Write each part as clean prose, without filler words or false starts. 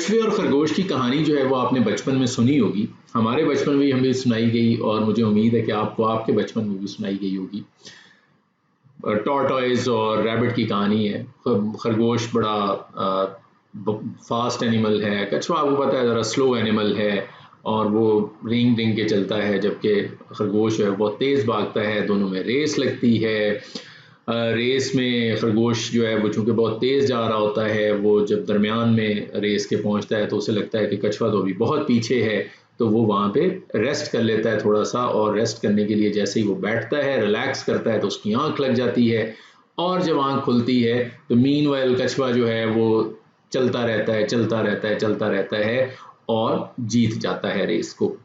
कछुए और खरगोश की कहानी जो है वो आपने बचपन में सुनी होगी, हमारे बचपन में भी हमें सुनाई गई और मुझे उम्मीद है कि आपको आपके बचपन में भी सुनाई गई होगी। टॉर्टॉइज और रैबिट की कहानी है। खरगोश बड़ा फास्ट एनिमल है, कछुआ आपको पता है ज़रा स्लो एनिमल है और वो रिंग रिंग के चलता है, जबकि खरगोश है बहुत तेज़ भागता है। दोनों में रेस लगती है। रेस में खरगोश जो है वो चूँकि बहुत तेज़ जा रहा होता है, वो जब दरमियान में रेस के पहुँचता है तो उसे लगता है कि कछुआ तो अभी बहुत पीछे है, तो वो वहाँ पे रेस्ट कर लेता है थोड़ा सा, और रेस्ट करने के लिए जैसे ही वो बैठता है, रिलैक्स करता है, तो उसकी आँख लग जाती है और जब आँख खुलती है तो मीनवाइल कछुआ जो है वो चलता रहता है, चलता रहता है, चलता रहता है और जीत जाता है रेस को।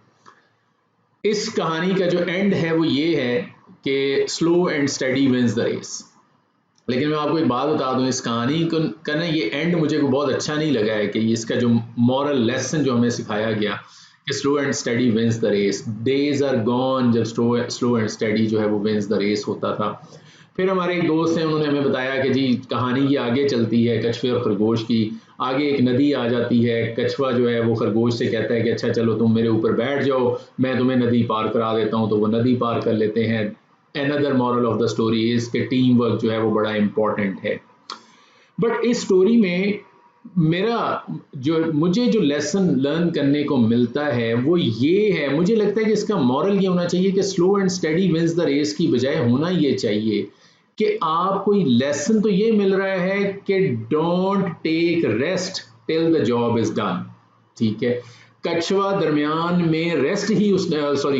इस कहानी का जो एंड है वो ये है कि slow and steady wins the race. लेकिन मैं आपको एक बात बता दूं, इस कहानी को का ना ये एंड मुझे को बहुत अच्छा नहीं लगा है कि इसका जो मॉरल लेसन जो हमें सिखाया गया कि slow and steady wins the race. Days are gone जब स्लो एंड स्टडी जो है वो विंस द रेस होता था। फिर हमारे एक दोस्त हैं, उन्होंने हमें बताया कि जी कहानी की आगे चलती है कछुए और खरगोश की। आगे एक नदी आ जाती है, कछुआ जो है वो खरगोश से कहता है कि अच्छा चलो तुम मेरे ऊपर बैठ जाओ, मैं तुम्हें नदी पार करा देता हूँ, तो वो नदी पार कर लेते हैं। Another moral of the story is कि टीम वर्क जो है वो बड़ा इंपॉर्टेंट है। बट इस स्टोरी में मुझे जो लेसन लर्न करने को मिलता है वो ये है, मुझे लगता है कि इसका मॉरल ये होना चाहिए कि slow and steady wins the race की बजाय होना ये चाहिए कि आप कोई लेसन तो ये मिल रहा है कि don't take rest till the job is done. ठीक है, कछुआ दरमियान में रेस्ट ही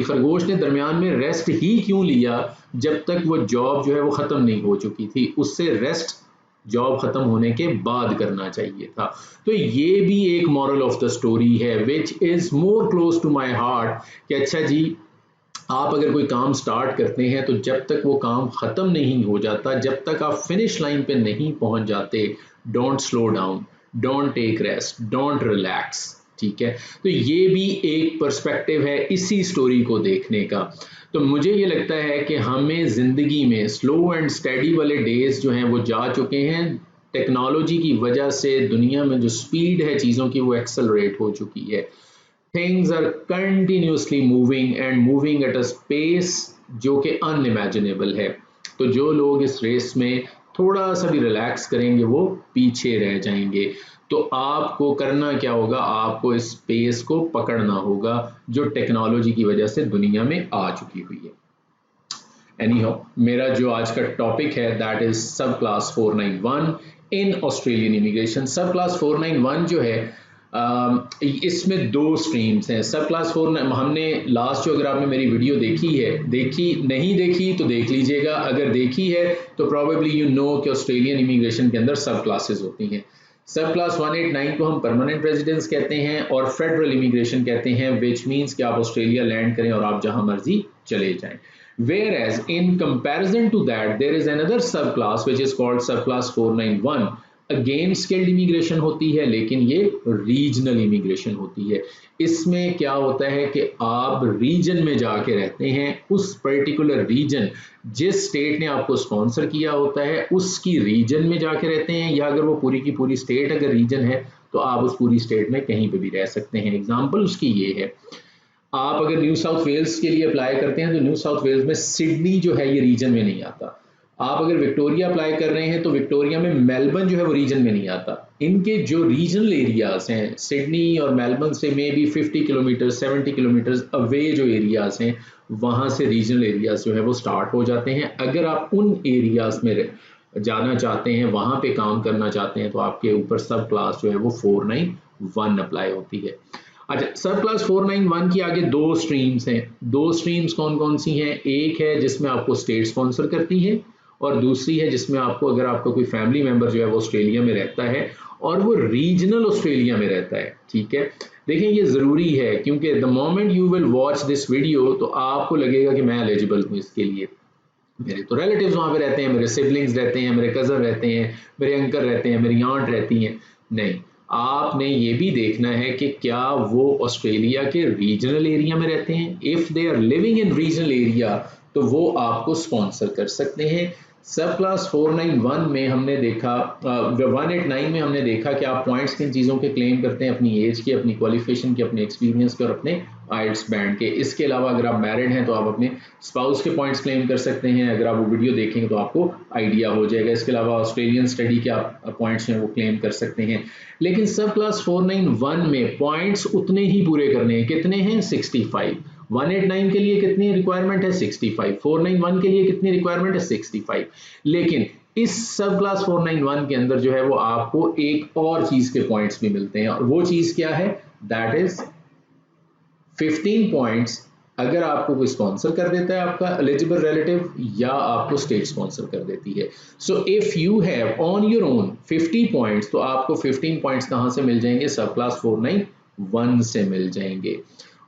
खरगोश ने दरमियान में रेस्ट ही क्यों लिया जब तक वो जॉब जो है वो खत्म नहीं हो चुकी थी। उससे रेस्ट जॉब खत्म होने के बाद करना चाहिए था। तो ये भी एक मॉरल ऑफ द स्टोरी है which is more close to my heart कि अच्छा जी, आप अगर कोई काम स्टार्ट करते हैं तो जब तक वो काम खत्म नहीं हो जाता, जब तक आप फिनिश लाइन पे नहीं पहुंच जाते, don't slow down, don't take rest, don't relax. ठीक है, तो ये भी एक पर्सपेक्टिव है इसी स्टोरी को देखने का। तो मुझे ये लगता है कि हमें जिंदगी में स्लो एंड स्टेडी वाले डेज जो हैं वो जा चुके हैं। टेक्नोलॉजी की वजह से दुनिया में जो स्पीड है चीज़ों की वो एक्सेलरेट हो चुकी है। Things are continuously moving and moving at a pace जो कि अनइमेजिनेबल है। तो जो लोग इस रेस में थोड़ा सा भी रिलैक्स करेंगे वो पीछे रह जाएंगे। तो आपको करना क्या होगा, आपको इस पेस को पकड़ना होगा जो टेक्नोलॉजी की वजह से दुनिया में आ चुकी हुई है। एनीहाउ, मेरा जो आज का टॉपिक है दैट इज सब क्लास 491 इन ऑस्ट्रेलियन इमिग्रेशन। सब क्लास 491 जो है इसमें दो स्ट्रीम्स हैं। सब क्लास 4 हमने लास्ट जो, अगर आपने मेरी वीडियो नहीं देखी तो देख लीजिएगा, अगर देखी है तो प्रॉबेबली यू नो कि ऑस्ट्रेलियन इमिग्रेशन के अंदर सब क्लासेस होती हैं। सब क्लास 189 को हम परमानेंट रेजिडेंस कहते हैं और फेडरल इमिग्रेशन कहते हैं, विच मीन्स कि आप ऑस्ट्रेलिया लैंड करें और आप जहां मर्जी चले जाएं। Whereas in comparison to that, there is another subclass which is called subclass 491. Again skilled immigration होती है, लेकिन ये रीजनल इमिग्रेशन होती है। इसमें क्या होता है कि आप रीजन में जाके रहते हैं, उस पर्टिकुलर रीजन जिस स्टेट ने आपको स्पॉन्सर किया होता है उसकी रीजन में जाके रहते हैं, या अगर वो पूरी की पूरी स्टेट अगर रीजन है तो आप उस पूरी स्टेट में कहीं पे भी रह सकते हैं। एग्जाम्पल उसकी ये है, आप अगर न्यू साउथ वेल्स के लिए अप्लाई करते हैं तो न्यू साउथ वेल्स में सिडनी जो है ये रीजन में नहीं आता। आप अगर विक्टोरिया अप्लाई कर रहे हैं तो विक्टोरिया में मेलबर्न जो है वो रीजन में नहीं आता। इनके जो रीजनल एरियाज हैं, सिडनी और मेलबर्न से may be 50 kilometre 70 kilometre away जो एरियाज हैं, वहां से रीजनल एरियाज जो है वो स्टार्ट हो जाते हैं। अगर आप उन एरियाज में जाना चाहते हैं, वहां पे काम करना चाहते हैं, तो आपके ऊपर सब क्लास जो है वो 491 अप्लाई होती है। अच्छा, सब क्लास 491 की आगे दो स्ट्रीम्स हैं। दो स्ट्रीम्स कौन कौन सी हैं? एक है जिसमें आपको स्टेट स्पॉन्सर करती है और दूसरी है जिसमें आपको, अगर आपका कोई फैमिली मेंबर जो है वो ऑस्ट्रेलिया में रहता है और वो रीजनल ऑस्ट्रेलिया में रहता है। ठीक है, देखिए ये जरूरी है क्योंकि the moment you will watch this video तो आपको लगेगा कि मैं एलिजिबल हूँ इसके लिए। मेरे तो रिलेटिव्स वहां पे रहते हैं, मेरे सिबलिंग्स रहते हैं, मेरे कजन रहते हैं, मेरे अंकल रहते हैं, मेरी आंट रहती हैं। नहीं, आपने ये भी देखना है कि क्या वो ऑस्ट्रेलिया के रीजनल एरिया में रहते हैं। If they are living in regional area तो वो आपको स्पॉन्सर कर सकते हैं। सब क्लास 491 में हमने देखा 189 में हमने देखा कि आप पॉइंट्स किन चीज़ों के क्लेम करते हैं, अपनी एज के, अपनी क्वालिफिकेशन के, अपने एक्सपीरियंस के और अपने आइल्स बैंड के। इसके अलावा अगर आप मैरिड हैं तो आप अपने स्पाउस के पॉइंट्स क्लेम कर सकते हैं, अगर आप वो वीडियो देखेंगे तो आपको आइडिया हो जाएगा। इसके अलावा ऑस्ट्रेलियन स्टडी के आप पॉइंट्स हैं वो क्लेम कर सकते हैं। लेकिन सब क्लास 491 में पॉइंट्स उतने ही पूरे करने हैं, कितने हैं? 65। 189 के लिए कितनी रिक्वायरमेंट है? 65। 491 के लिए कितनी रिक्वायरमेंट है? 65। लेकिन इस सब क्लास 491 के अंदर जो है वो आपको एक और चीज के पॉइंट्स भी मिलते हैं, और वो चीज क्या है? दैट इज 15 पॉइंट्स अगर आपको कोई स्पॉन्सर कर देता है आपका एलिजिबल रिलेटिव, या आपको स्टेट स्पॉन्सर कर देती है। So if you have on your own 50 points, तो आपको 15 पॉइंट्स कहां से मिल जाएंगे? सब क्लास 491 से मिल जाएंगे।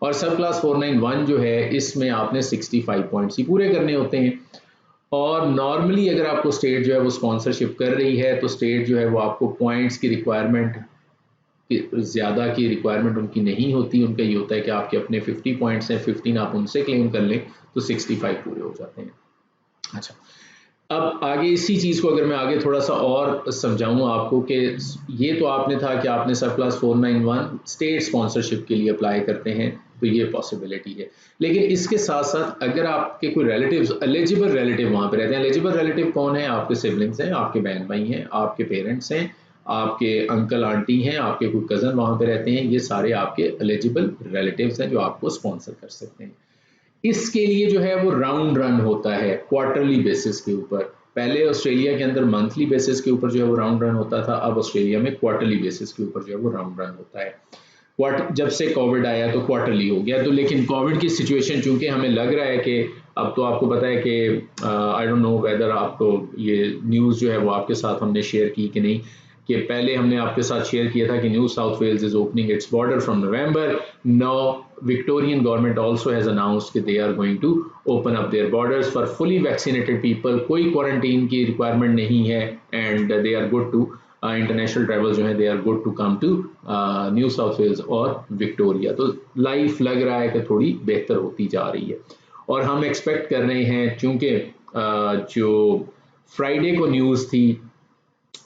और सब क्लास 491 जो है इसमें आपने 65 पॉइंट्स ही पूरे करने होते हैं। और नॉर्मली अगर आपको स्टेट जो है वो स्पॉन्सरशिप कर रही है तो स्टेट जो है वो आपको पॉइंट्स की रिक्वायरमेंट, ज़्यादा की रिक्वायरमेंट उनकी नहीं होती। उनका ये होता है कि आपके अपने 50 पॉइंट्स हैं, 15 आप उनसे क्लेम कर लें तो 65 पूरे हो जाते हैं। अच्छा, अब आगे इसी चीज़ को अगर मैं आगे थोड़ा सा और समझाऊं आपको कि ये तो आपने था कि आपने सब क्लास 491 स्टेट स्पॉन्सरशिप के लिए अप्लाई करते हैं, तो ये पॉसिबिलिटी है। लेकिन इसके साथ साथ अगर आपके कोई रिलेटिव्स, एलिजिबल रिलेटिव वहाँ पे रहते हैं, एलिजिबल रिलेटिव कौन है? आपके सिबलिंग्स हैं, आपके बहन भाई हैं, आपके पेरेंट्स हैं, आपके अंकल आंटी हैं, आपके कोई कज़न वहाँ पे रहते हैं, ये सारे आपके एलिजिबल रिलेटिव्स हैं जो आपको स्पॉन्सर कर सकते हैं। इसके लिए जो है वो राउंड रन होता है क्वार्टरली बेसिस के ऊपर। पहले ऑस्ट्रेलिया के अंदर मंथली बेसिस के ऊपर जो है वो राउंड रन होता था, अब ऑस्ट्रेलिया में क्वार्टरली बेसिस के ऊपर जो है वो राउंड रन होता है। जब से कोविड आया तो क्वार्टरली हो गया, तो लेकिन कोविड की सिचुएशन चूंकि हमें लग रहा है कि अब तो आपको पता है कि आई डोंट नो वेदर आपको ये न्यूज़ जो है वो आपके साथ हमने शेयर की कि नहीं, कि पहले हमने आपके साथ शेयर किया था कि New South Wales is opening its border from November. Now Victorian government also has announced कि they are going to open up their borders for fully vaccinated people. कोई क्वारंटीन की रिक्वायरमेंट नहीं है and they are good to international travel जो है they are good to come to New South Wales और Victoria. तो life लग रहा है कि थोड़ी बेहतर होती जा रही है, और हम एक्सपेक्ट कर रहे हैं चूंकि जो फ्राइडे को न्यूज़ थी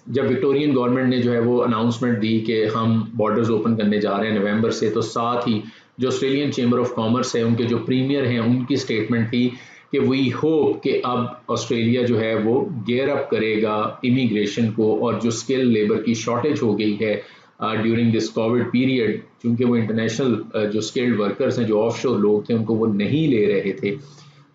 जब विक्टोरियन गवर्नमेंट ने जो है वो अनाउंसमेंट दी कि हम बॉर्डर्स ओपन करने जा रहे हैं नवंबर से, तो साथ ही जो ऑस्ट्रेलियन चेंबर ऑफ कॉमर्स है उनके जो प्रीमियर हैं उनकी स्टेटमेंट थी कि वी होप कि अब ऑस्ट्रेलिया जो है वो गेयर अप करेगा इमिग्रेशन को, और जो स्किल लेबर की शॉर्टेज हो गई है ड्यूरिंग दिस कोविड पीरियड, क्योंकि वो इंटरनेशनल जो स्किल्ड वर्कर्स हैं, जो ऑफशोर लोग थे, उनको वो नहीं ले रहे थे,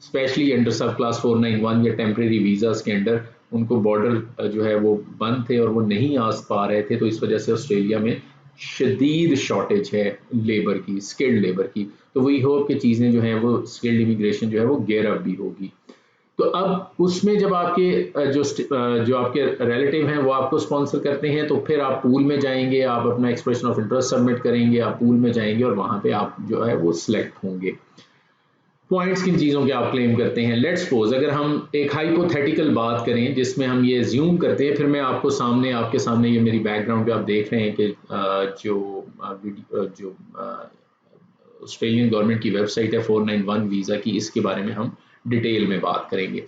स्पेशली अंडर सब क्लास 491 या टेम्प्रेरी वीज़ास के अंडर उनको बॉर्डर जो है वो बंद थे और वो नहीं आ पा रहे थे। तो इस वजह से ऑस्ट्रेलिया में शदीद शॉर्टेज है लेबर की, स्किल्ड लेबर की। तो वी होप कि चीज़ें जो हैं वो स्किल्ड इमिग्रेशन जो है वो गेयर अप भी होगी। तो अब उसमें जब आपके जो आपके रिलेटिव हैं वो आपको स्पॉन्सर करते हैं, तो फिर आप पूल में जाएंगे, आप अपना एक्सप्रेशन ऑफ इंटरेस्ट सबमिट करेंगे, आप पूल में जाएंगे और वहाँ पे आप जो है वो सिलेक्ट होंगे। पॉइंट्स किन चीज़ों के आप क्लेम करते हैं? लेट्स सपोज अगर हम एक हाइपोथेटिकल बात करें जिसमें हम ये ज्यूम करते हैं, फिर मैं आपको सामने आपके सामने ये मेरी बैकग्राउंड पे आप देख रहे हैं कि जो ऑस्ट्रेलियन गवर्नमेंट की वेबसाइट है 491 वीज़ा की, इसके बारे में हम डिटेल में बात करेंगे।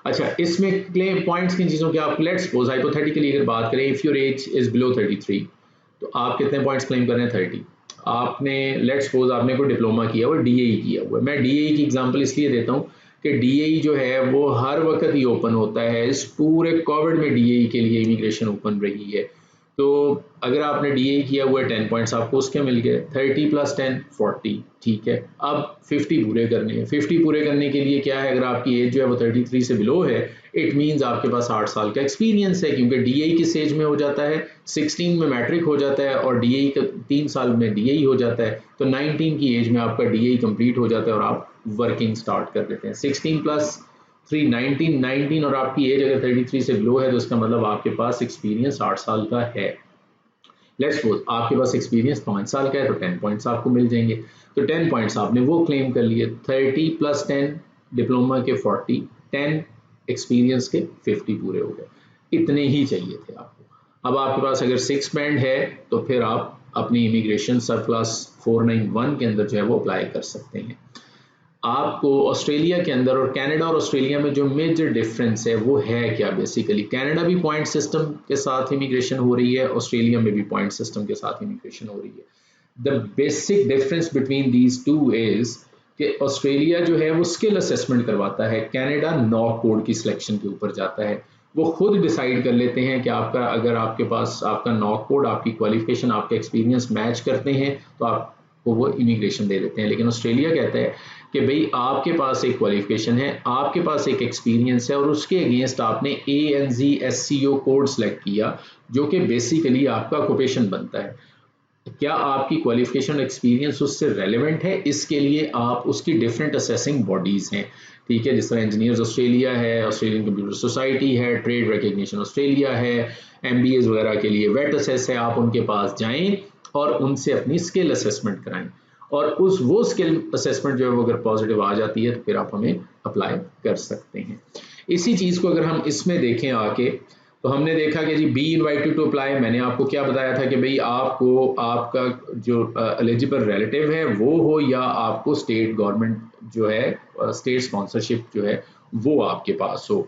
अच्छा, इसमें क्लेम पॉइंट्स किन चीज़ों के आप, लेट्स सपोज हाइपोथेटिकली अगर बात करें, if your age is below 33, तो आप कितने पॉइंट्स क्लेम कर रहे हैं? 30। आपने लेट्स सपोज आपने कोई डिप्लोमा किया हुआ, डीएई किया हुआ है। मैं डीएई की एग्जांपल इसलिए देता हूँ कि डीएई जो है वो हर वक्त ही ओपन होता है। इस पूरे कोविड में डीएई के लिए इमिग्रेशन ओपन रही है। तो अगर आपने डीएई किया हुआ है 10 पॉइंट्स आपको उसके मिल गए, 30 + 10 40, ठीक है। अब 50 पूरे करने हैं। 50 पूरे करने के लिए क्या है, अगर आपकी एज जो है वो 33 से बिलो है, इट मीन्स आपके पास 8 साल का एक्सपीरियंस है, क्योंकि डीएई किस एज में हो जाता है? 16 में मैट्रिक हो जाता है और डीएई का 3 साल में डीएई हो जाता है। तो 19 की एज में आपका डीएई कंप्लीट हो जाता है और आप वर्किंग स्टार्ट कर देते हैं। 16 + 3 19 और आपकी एज अगर 33 से बिलो है तो इसका मतलब आपके पास एक्सपीरियंस 8 साल का है। लेट्स सपोज आपके पास एक्सपीरियंस 5 साल का है तो 10 पॉइंट्स आपको मिल जाएंगे। तो 10 पॉइंट्स आपने वो क्लेम कर लिए। 30 + 10 डिप्लोमा के 40, 10 एक्सपीरियंस के 50 पूरे हो गए। इतने ही चाहिए थे आपको। अब आपके पास अगर 6 बैंड है तो फिर आप अपनी इमिग्रेशन सब क्लास 491 के अंदर जो है वो अप्लाई कर सकते हैं। आपको ऑस्ट्रेलिया के अंदर और कनाडा और ऑस्ट्रेलिया में जो मेजर डिफरेंस है वो है क्या। बेसिकली कनाडा भी पॉइंट सिस्टम के साथ इमिग्रेशन हो रही है, ऑस्ट्रेलिया में भी पॉइंट सिस्टम के साथ इमिग्रेशन हो रही है। The basic difference between these two is कि ऑस्ट्रेलिया जो है वो स्किल असेसमेंट करवाता है, कनाडा नॉक कोड की सिलेक्शन के ऊपर जाता है। वो खुद डिसाइड कर लेते हैं कि आपका, अगर आपके पास आपका नॉक कोड, आपकी क्वालिफिकेशन, आपका एक्सपीरियंस मैच करते हैं तो आपको वो इमिग्रेशन दे देते हैं। लेकिन ऑस्ट्रेलिया कहता है कि भाई आपके पास एक क्वालिफिकेशन है, आपके पास एक एक्सपीरियंस है और उसके अगेंस्ट आपने ANZ-SCO कोड सेलेक्ट किया जो कि बेसिकली आपका ऑक्यूपेशन बनता है। क्या आपकी क्वालिफिकेशन एक्सपीरियंस उससे रेलेवेंट है, इसके लिए आप उसकी डिफरेंट असेसिंग बॉडीज हैं, ठीक है, जिस तरह इंजीनियर्स ऑस्ट्रेलिया है, ऑस्ट्रेलियन कंप्यूटर सोसाइटी है, ट्रेड रिकग्निशन ऑस्ट्रेलिया है, MBAs वगैरह के लिए वेट असेस है। आप उनके पास जाएं और उनसे अपनी स्किल असेसमेंट कराएं और वो स्किल असेसमेंट जो है वो अगर पॉजिटिव आ जाती है तो फिर आप हमें अप्लाई कर सकते हैं। इसी चीज़ को अगर हम इसमें देखें आके, तो हमने देखा कि जी बी इनवाइटेड टू अप्लाई, मैंने आपको क्या बताया था कि भाई आपको आपका जो एलिजिबल रिलेटिव है वो हो या आपको स्टेट गवर्नमेंट जो है स्टेट स्पॉन्सरशिप जो है वो आपके पास हो।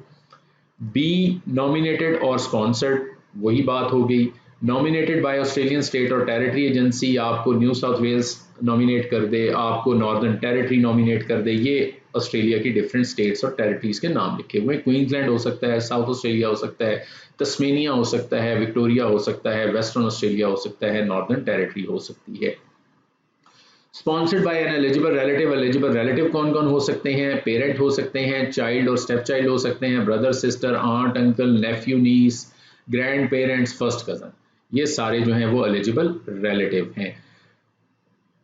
बी नॉमिनेटेड और स्पॉन्सर्ड, वही बात हो गई। नॉमिनेटेड बाय ऑस्ट्रेलियन स्टेट और टेरिटरी एजेंसी, आपको न्यू साउथ वेल्स नॉमिनेट कर दे, आपको नॉर्दर्न टेरिटरी नॉमिनेट कर दे। ये ऑस्ट्रेलिया की डिफरेंट स्टेट्स और टेरिटरीज के नाम लिखे हुए। क्वींसलैंड हो सकता है, साउथ ऑस्ट्रेलिया हो सकता है, तस्मेनिया हो सकता है, विक्टोरिया हो सकता है, वेस्टर्न ऑस्ट्रेलिया हो सकता है, नॉर्दर्न टेरिटरी हो सकती है। Sponsored by N eligible relative, eligible relative कौन कौन हो सकते हैं, पेरेंट हो सकते हैं, चाइल्ड और स्टेप चाइल्ड हो सकते हैं, brother sister, aunt uncle, nephew niece, grandparents, first cousin, ये सारे जो हैं वो एलिजिबल रिलेटिव हैं।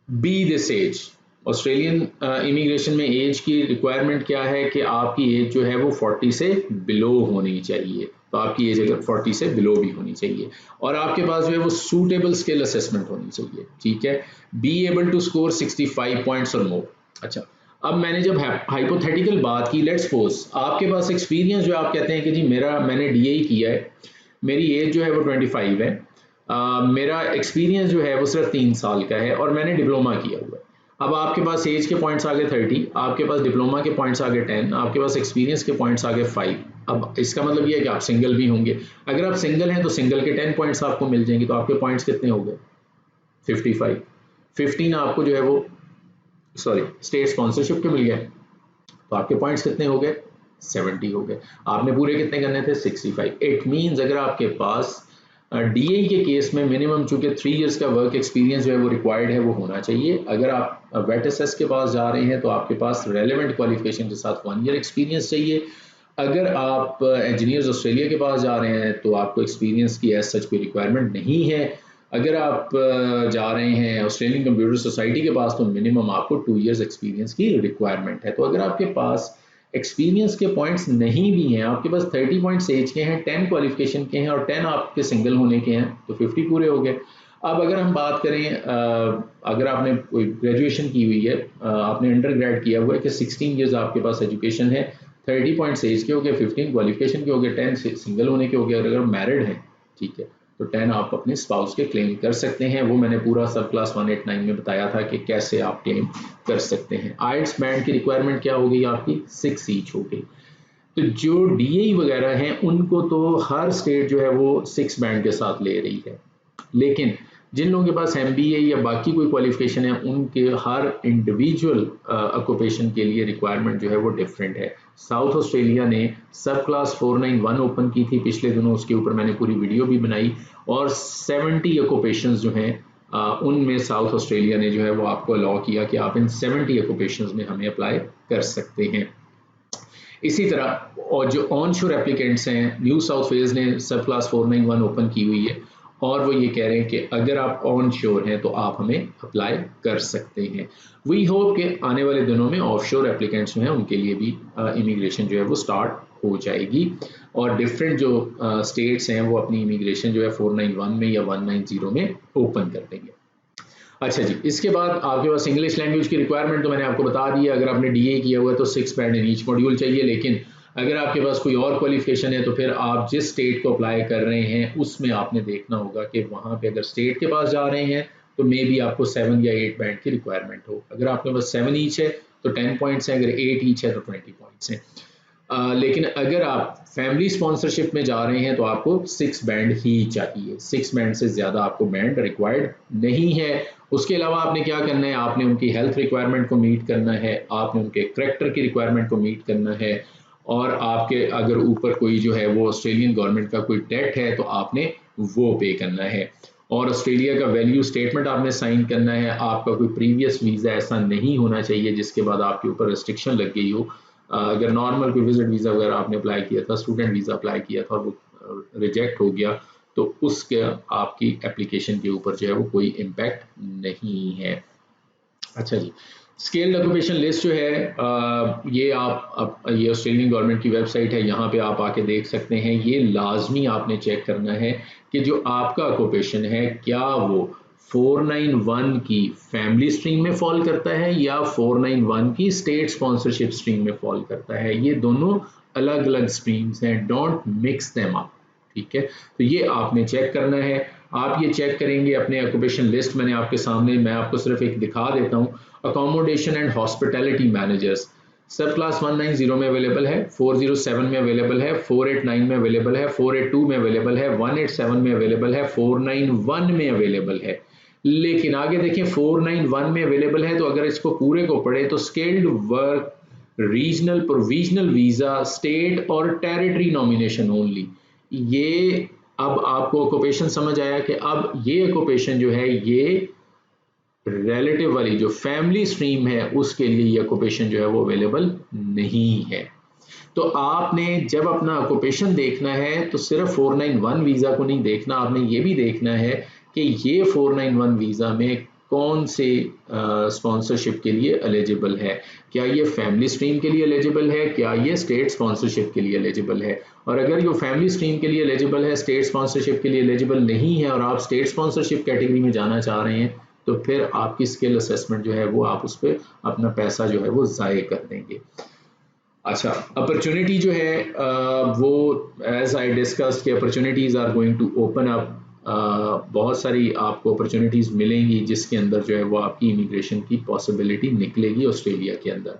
B this age, Australian immigration में एज की रिक्वायरमेंट क्या है कि आपकी एज जो है वो 40 से बिलो होनी चाहिए। तो आपकी एज अगर 40 से बिलो भी होनी चाहिए और आपके पास जो है वो सूटेबल स्किल असेसमेंट होनी चाहिए, ठीक है। Be able to score 65 points और मोर। अच्छा, अब मैंने जब हाइपोथेटिकल बात की, लेट्स सपोज आपके पास एक्सपीरियंस जो आप कहते हैं कि जी मैंने DA किया है, मेरी एज जो है वो 25 है, मेरा एक्सपीरियंस जो है वो सिर्फ 3 साल का है और मैंने डिप्लोमा किया हुआ है। अब आपके पास एज के पॉइंट्स आ गए 30, आपके पास डिप्लोमा के पॉइंट्स आ गए 10, आपके पास एक्सपीरियंस के पॉइंट्स आ गए 5। अब इसका मतलब ये है कि आप सिंगल भी होंगे। अगर आप सिंगल हैं तो सिंगल के 10 पॉइंट्स आपको मिल जाएंगे, तो आपके पॉइंट्स कितने हो गए 55। 15 आपको जो है वो स्टेट स्पॉन्सरशिप के मिल गए, तो आपके पॉइंट्स कितने हो गए 70 हो गए। आपने पूरे कितने करने थे 65। इट मीन्स अगर आपके पास DA के केस में मिनिमम चूंकि 3 इयर्स का वर्क एक्सपीरियंस जो है वो रिक्वायर्ड है, वो होना चाहिए। अगर आप वेट एसएस के पास जा रहे हैं तो आपके पास रेलेवेंट क्वालिफिकेशन के साथ 1 ईयर एक्सपीरियंस चाहिए। अगर आप इंजीनियर्स ऑस्ट्रेलिया के पास जा रहे हैं तो आपको एक्सपीरियंस की एज सच कोई रिक्वायरमेंट नहीं है। अगर आप जा रहे हैं ऑस्ट्रेलियन कंप्यूटर सोसाइटी के पास तो मिनिमम आपको 2 इयर्स एक्सपीरियंस की रिक्वायरमेंट है। तो अगर आपके पास एक्सपीरियंस के पॉइंट्स नहीं भी हैं, आपके पास 30 पॉइंट्स एज के हैं, 10 क्वालिफिकेशन के हैं और 10 आपके सिंगल होने के हैं, तो 50 पूरे हो गए। अब अगर हम बात करें, अगर आपने कोई ग्रेजुएशन की हुई है, आपने अंडर ग्रेड किया हुआ है कि 16 ईयर्स आपके पास एजुकेशन है, 30 पॉइंट्स एज के हो गए, 15 क्वालिफिकेशन के हो गए, 10 सिंगल होने के हो गए, अगर मैरिड हैं, ठीक है, तो 10 आप अपने स्पाउस के क्लेम कर सकते हैं। वो मैंने पूरा सब क्लास 189 में बताया था कि कैसे आप क्लेम कर सकते हैं। आइट्स बैंड की रिक्वायरमेंट क्या हो गई आपकी 6 ईच हो गई। तो जो DA वगैरह हैं उनको तो हर स्टेट जो है वो 6 बैंड के साथ ले रही है, लेकिन जिन लोगों के पास MBA या बाकी कोई क्वालिफिकेशन है उनके हर इंडिविजुअल ऑक्यूपेशन के लिए रिक्वायरमेंट जो है वो डिफरेंट है। साउथ ऑस्ट्रेलिया ने सब क्लास 491 ओपन की थी पिछले दिनों, उसके ऊपर मैंने पूरी वीडियो भी बनाई और 70 ऑक्यूपेशंस जो हैं उनमें साउथ ऑस्ट्रेलिया ने जो है वो आपको अलाउ किया कि आप इन 70 ऑक्यूपेशंस में हमें अप्लाई कर सकते हैं। इसी तरह और जो ऑन शोर एप्लीकेंट्स हैं, न्यू साउथ वेल्स ने सब क्लास 491 ओपन की हुई है और वो ये कह रहे हैं कि अगर आप ऑन शोर हैं तो आप हमें अप्लाई कर सकते हैं। वी होप कि आने वाले दिनों में ऑफ शोर एप्लीकेंट्स जो हैं उनके लिए भी इमिग्रेशन जो है वो स्टार्ट हो जाएगी और डिफरेंट जो स्टेट्स हैं वो अपनी इमिग्रेशन जो है 491 में या 190 में ओपन कर देंगे। अच्छा जी, इसके बाद आपके पास इंग्लिश लैंग्वेज की रिक्वायरमेंट तो मैंने आपको बता दिया। अगर आपने DA किया हुआ है तो 6 बैंड इन ईच मॉड्यूल चाहिए, लेकिन अगर आपके पास कोई और क्वालिफिकेशन है तो फिर आप जिस स्टेट को अप्लाई कर रहे हैं उसमें आपने देखना होगा कि वहाँ पे अगर स्टेट के पास जा रहे हैं तो मे बी आपको 7 या 8 बैंड की रिक्वायरमेंट हो। अगर आपके पास 7 ईच है तो 10 पॉइंट्स हैं, अगर 8 ईच है तो 20 पॉइंट्स हैं। लेकिन अगर आप फैमिली स्पॉन्सरशिप में जा रहे हैं तो आपको 6 बैंड ही चाहिए, 6 बैंड से ज़्यादा आपको बैंड रिक्वायर्ड नहीं है। उसके अलावा आपने क्या करना है, आपने उनकी हेल्थ रिक्वायरमेंट को मीट करना है, आपने उनके करेक्टर की रिक्वायरमेंट को मीट करना है, और आपके अगर ऊपर कोई जो है वो ऑस्ट्रेलियन गवर्नमेंट का कोई डेट है तो आपने वो पे करना है, और ऑस्ट्रेलिया का वैल्यू स्टेटमेंट आपने साइन करना है। आपका कोई प्रीवियस वीज़ा ऐसा नहीं होना चाहिए जिसके बाद आपके ऊपर रेस्ट्रिक्शन लग गई हो। अगर नॉर्मल कोई विजिट वीज़ा वगैरह आपने अप्लाई किया था, स्टूडेंट वीज़ा अप्लाई किया था और वो रिजेक्ट हो गया, तो उसके आपकी एप्लीकेशन के ऊपर जो है वो कोई इम्पैक्ट नहीं है। अच्छा जी, स्केल्ड ऑक्यूपेशन लिस्ट जो है ये ये ऑस्ट्रेलियन गवर्नमेंट की वेबसाइट है, यहाँ पे आप आके देख सकते हैं। ये लाजमी आपने चेक करना है कि जो आपका ऑक्यूपेशन है क्या वो 491 की फैमिली स्ट्रीम में फॉल करता है या 491 की स्टेट स्पॉन्सरशिप स्ट्रीम में फॉल करता है। ये दोनों अलग अलग स्ट्रीम्स हैं, डोंट मिक्स देम अप, ठीक है। तो ये आपने चेक करना है। आप ये चेक करेंगे अपने ऑक्यूपेशन लिस्ट, मैंने आपके सामने, मैं आपको सिर्फ एक दिखा देता हूँ। अकोमोडेशन एंड हॉस्पिटैलिटी मैनेजर्स सब क्लास 190 में अवेलेबल है, 407 में अवेलेबल है, 489 में अवेलेबल है, 482 में अवेलेबल है, 187 में अवेलेबल है, 491 में अवेलेबल है। लेकिन आगे देखें 491 में अवेलेबल है, तो अगर इसको पूरे को पढ़े तो skilled work regional provisional visa state और टेरिटरी नॉमिनेशन ओनली। ये अब आपको ऑक्यूपेशन समझ आया कि अब ये ऑक्यूपेशन जो है ये रिलेटिव वाली जो फैमिली स्ट्रीम है उसके लिए ये ऑक्यूपेशन जो है वो अवेलेबल नहीं है। तो आपने जब अपना ऑक्यूपेशन देखना है तो सिर्फ 491 वीज़ा को नहीं देखना, आपने ये भी देखना है कि ये 491 वीज़ा में कौन से स्पॉन्सरशिप के लिए एलिजिबल है। क्या ये फैमिली स्ट्रीम के लिए एलिजिबल है, क्या ये स्टेट स्पॉन्सरशिप के लिए एलिजिबल है। और अगर ये फैमिली स्ट्रीम के लिए एलिजिबल है, स्टेट स्पॉन्सरशिप के लिए एलिजिबल नहीं है, और आप स्टेट स्पॉन्सरशिप कैटेगरी में जाना चाह रहे हैं, तो फिर आपकी स्किल असेसमेंट जो है वो आप उस पर अपना पैसा जो है वो ज़ाय कर देंगे। अच्छा, अपॉर्चुनिटी जो है वो एज आई डिस्कस्ड कि opportunities are going to open up. बहुत सारी आपको अपॉर्चुनिटीज़ मिलेंगी जिसके अंदर जो है वो आपकी इमिग्रेशन की पॉसिबिलिटी निकलेगी ऑस्ट्रेलिया के अंदर।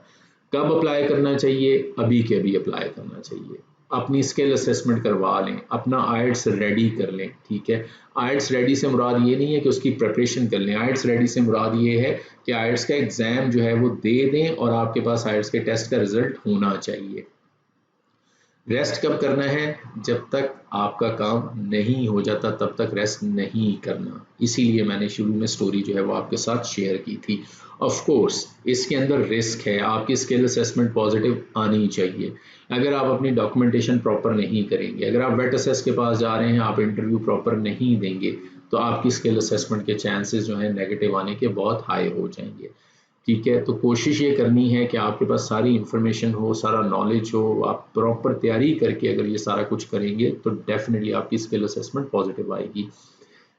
कब अप्लाई करना चाहिए, अभी के अभी अप्लाई करना चाहिए। अपनी स्किल असेसमेंट करवा लें, अपना आइट्स रेडी कर लें, ठीक है। आइट्स रेडी से मुराद ये नहीं है कि उसकी प्रिपरेशन कर लें, आइट्स रेडी से मुराद ये है कि आइट्स का एग्ज़ाम जो है वो दे दें और आपके पास आइट्स के टेस्ट का रिजल्ट होना चाहिए। रेस्ट कब करना है, जब तक आपका काम नहीं हो जाता तब तक रेस्ट नहीं करना। इसीलिए मैंने शुरू में स्टोरी जो है वो आपके साथ शेयर की थी। ऑफ कोर्स इसके अंदर रिस्क है, आपकी स्किल असेसमेंट पॉजिटिव आनी चाहिए। अगर आप अपनी डॉक्यूमेंटेशन प्रॉपर नहीं करेंगे, अगर आप वेट असेस के पास जा रहे हैं, आप इंटरव्यू प्रॉपर नहीं देंगे, तो आपकी स्किल असेसमेंट के चांसेस जो है नेगेटिव आने के बहुत हाई हो जाएंगे, ठीक है। तो कोशिश ये करनी है कि आपके पास सारी इंफॉर्मेशन हो, सारा नॉलेज हो, आप प्रॉपर तैयारी करके अगर ये सारा कुछ करेंगे तो डेफिनेटली आपकी स्किल असेसमेंट पॉजिटिव आएगी।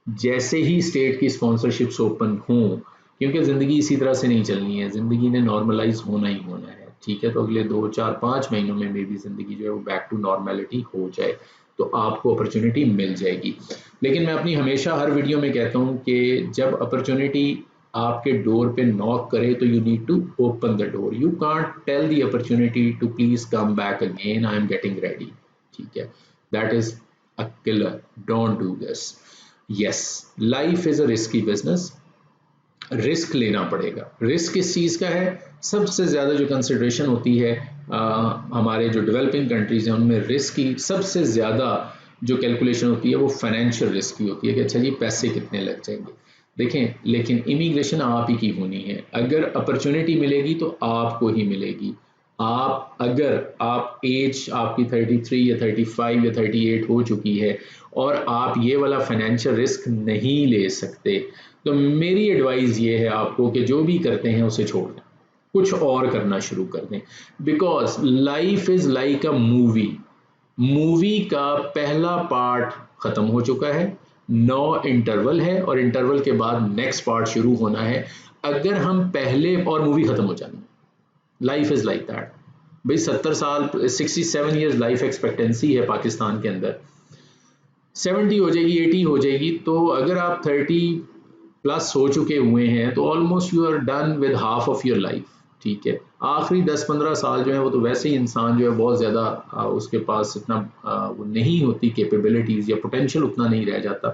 जैसे ही स्टेट की स्पॉन्सरशिप्स ओपन हों, क्योंकि ज़िंदगी इसी तरह से नहीं चलनी है, ज़िंदगी ने नॉर्मलाइज होना ही होना है, ठीक है। तो अगले 2, 4, 5 महीनों में मे बी ज़िंदगी जो है वो बैक टू नॉर्मेलिटी हो जाए, तो आपको अपॉर्चुनिटी मिल जाएगी। लेकिन मैं अपनी हमेशा हर वीडियो में कहता हूँ कि जब अपॉर्चुनिटी आपके डोर पे नॉक करे तो you need to open the door. You can't tell the opportunity to please come back again, I am getting ready, ठीक है। That is a killer, don't do this. Yes, life is a risky business, risk लेना पड़ेगा। Risk किस चीज़ का है, सबसे ज़्यादा जो कंसिडरेशन होती है हमारे जो डेवलपिंग कंट्रीज हैं उनमें रिस्क की सबसे ज़्यादा जो कैलकुलेशन होती है वो फाइनेंशियल रिस्क की होती है कि अच्छा जी पैसे कितने लग जाएंगे। देखें, लेकिन इमिग्रेशन आप ही की होनी है, अगर अपॉर्चुनिटी मिलेगी तो आपको ही मिलेगी। आप अगर आप एज आपकी 33 या 35 या 38 हो चुकी है और आप ये वाला फाइनेंशियल रिस्क नहीं ले सकते, तो मेरी एडवाइस ये है आपको कि जो भी करते हैं उसे छोड़ दें, कुछ और करना शुरू कर दें। Because life is like a movie, movie का पहला पार्ट खत्म हो चुका है, 9 इंटरवल है और इंटरवल के बाद नेक्स्ट पार्ट शुरू होना है। अगर हम पहले, और मूवी खत्म हो जानी है, लाइफ इज लाइक दैट भाई। 70 साल 67 ईयर्स लाइफ एक्सपेक्टेंसी है पाकिस्तान के अंदर, 70 हो जाएगी, 80 हो जाएगी, तो अगर आप 30 प्लस हो चुके हुए हैं तो almost you are done with half of your life, ठीक है। आखिरी 10-15 साल जो है वो तो वैसे ही इंसान जो है बहुत ज़्यादा उसके पास इतना वो नहीं होती कैपेबिलिटीज़ या पोटेंशियल उतना नहीं रह जाता,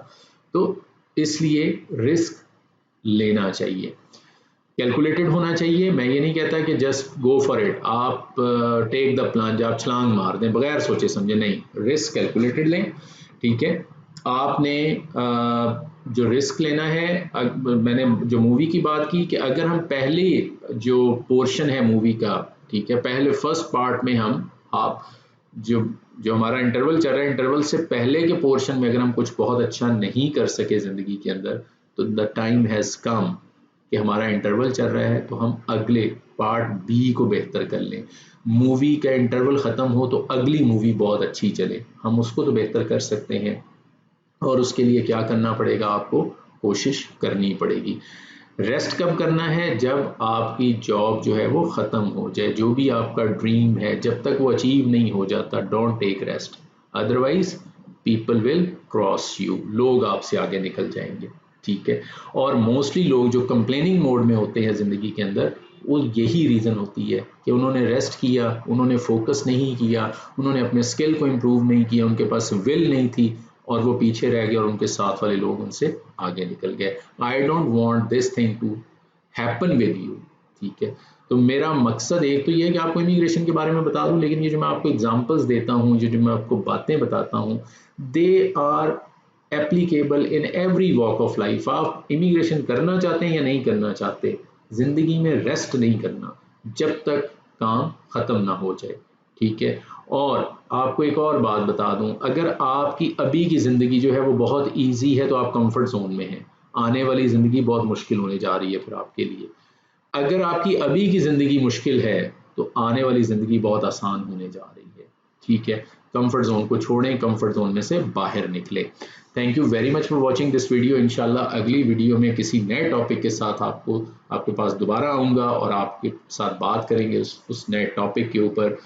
तो इसलिए रिस्क लेना चाहिए, कैलकुलेटेड होना चाहिए। मैं ये नहीं कहता कि जस्ट गो फॉर इट, आप टेक द प्लान, आप छलांग मार दें बगैर सोचे समझे, नहीं, रिस्क कैलकुलेटेड लें, ठीक है। आपने जो रिस्क लेना है, मैंने जो मूवी की बात की कि अगर हम पहले जो पोर्शन है मूवी का, ठीक है, पहले फर्स्ट पार्ट में हम आप जो जो हमारा इंटरवल चल रहा है, इंटरवल से पहले के पोर्शन में अगर हम कुछ बहुत अच्छा नहीं कर सके ज़िंदगी के अंदर, तो द टाइम हैज़ कम कि हमारा इंटरवल चल रहा है तो हम अगले पार्ट बी को बेहतर कर लें। मूवी का इंटरवल ख़त्म हो तो अगली मूवी बहुत अच्छी चले, हम उसको तो बेहतर कर सकते हैं। और उसके लिए क्या करना पड़ेगा, आपको कोशिश करनी पड़ेगी। रेस्ट कब करना है, जब आपकी जॉब जो है वो ख़त्म हो जाए, जो भी आपका ड्रीम है जब तक वो अचीव नहीं हो जाता, don't take rest, otherwise people will cross you, लोग आपसे आगे निकल जाएंगे, ठीक है। और मोस्टली लोग जो कंप्लेनिंग मोड में होते हैं ज़िंदगी के अंदर, वो यही रीज़न होती है कि उन्होंने रेस्ट किया, उन्होंने फोकस नहीं किया, उन्होंने अपने स्किल को इम्प्रूव नहीं किया, उनके पास विल नहीं थी और वो पीछे रह गए और उनके साथ वाले लोग उनसे आगे निकल गए। I don't want this thing to happen with you, ठीक है। तो मेरा मकसद एक तो ये है कि आपको इमिग्रेशन के बारे में बता दूं, लेकिन ये जो मैं आपको एग्जांपल्स देता हूँ, जो मैं आपको बातें बताता हूँ, they are applicable in every walk of life. आप इमिग्रेशन करना चाहते हैं या नहीं करना चाहते, जिंदगी में रेस्ट नहीं करना जब तक काम खत्म ना हो जाए, ठीक है। और आपको एक और बात बता दूं, अगर आपकी अभी की ज़िंदगी जो है वो बहुत इजी है तो आप कंफर्ट जोन में हैं, आने वाली ज़िंदगी बहुत मुश्किल होने जा रही है फिर आपके लिए। अगर आपकी अभी की ज़िंदगी मुश्किल है तो आने वाली ज़िंदगी बहुत आसान होने जा रही है, ठीक है। कंफर्ट जोन को छोड़ें, कंफर्ट जोन में से बाहर निकले। Thank you very much for watching this video. इंशाल्लाह अगली वीडियो में किसी नए टॉपिक के साथ आपके पास दोबारा आऊँगा और आपके साथ बात करेंगे उस नए टॉपिक के ऊपर,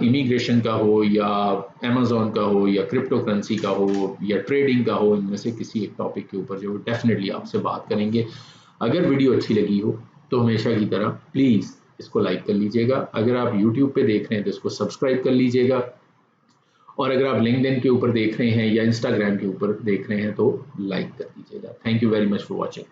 इमिग्रेशन का हो या अमेजोन का हो या क्रिप्टो करेंसी का हो या ट्रेडिंग का हो, इनमें से किसी एक टॉपिक के ऊपर जो डेफिनेटली आपसे बात करेंगे। अगर वीडियो अच्छी लगी हो तो हमेशा की तरह प्लीज़ इसको लाइक कर लीजिएगा, अगर आप यूट्यूब पे देख रहे हैं तो इसको सब्सक्राइब कर लीजिएगा, और अगर आप लिंक्डइन के ऊपर देख रहे हैं या इंस्टाग्राम के ऊपर देख रहे हैं तो लाइक कर दीजिएगा। Thank you very much for watching.